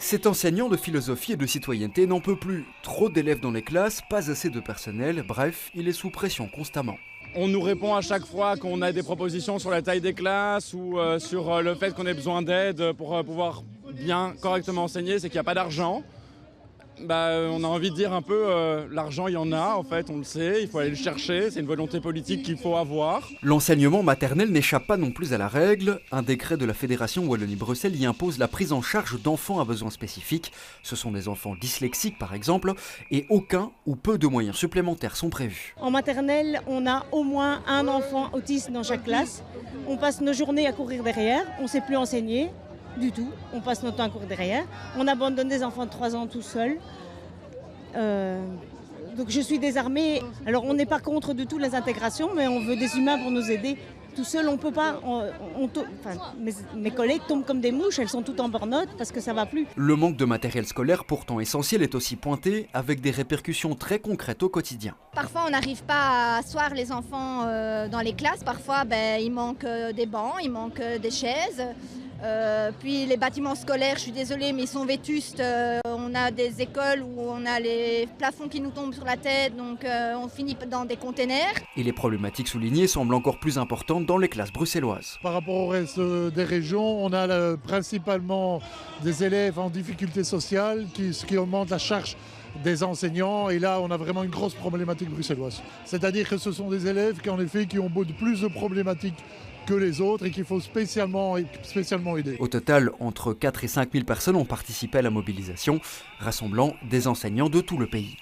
Cet enseignant de philosophie et de citoyenneté n'en peut plus. Trop d'élèves dans les classes, pas assez de personnel, bref, il est sous pression constamment. On nous répond à chaque fois qu'on a des propositions sur la taille des classes ou sur le fait qu'on ait besoin d'aide pour pouvoir bien, correctement enseigner, c'est qu'il n'y a pas d'argent. On a envie de dire un peu, l'argent il y en a, en fait, on le sait, il faut aller le chercher, c'est une volonté politique qu'il faut avoir. L'enseignement maternel n'échappe pas non plus à la règle. Un décret de la Fédération Wallonie-Bruxelles y impose la prise en charge d'enfants à besoins spécifiques. Ce sont des enfants dyslexiques par exemple, et aucun ou peu de moyens supplémentaires sont prévus. En maternelle, on a au moins un enfant autiste dans chaque classe. On passe nos journées à courir derrière, on ne sait plus enseigner. Du tout, on passe notre temps à courir derrière. On abandonne des enfants de 3 ans tout seuls. Donc je suis désarmée. Alors on n'est pas contre du tout les intégrations, mais on veut des humains pour nous aider. Tout seul, on ne peut pas. Mes collègues tombent comme des mouches, elles sont toutes en burn-out parce que ça ne va plus. Le manque de matériel scolaire, pourtant essentiel, est aussi pointé, avec des répercussions très concrètes au quotidien. Parfois, on n'arrive pas à asseoir les enfants dans les classes. Parfois, il manque des bancs, il manque des chaises. Puis les bâtiments scolaires, je suis désolée, mais ils sont vétustes. On a des écoles où on a les plafonds qui nous tombent sur la tête, donc on finit dans des containers. Et les problématiques soulignées semblent encore plus importantes dans les classes bruxelloises. Par rapport au reste des régions, on a principalement des élèves en difficulté sociale, ce qui augmente la charge des enseignants, et là on a vraiment une grosse problématique bruxelloise. C'est-à-dire que ce sont des élèves qui ont plus de problématiques que les autres et qu'il faut spécialement aider. Au total, entre 4 et 5 000 personnes ont participé à la mobilisation, rassemblant des enseignants de tout le pays.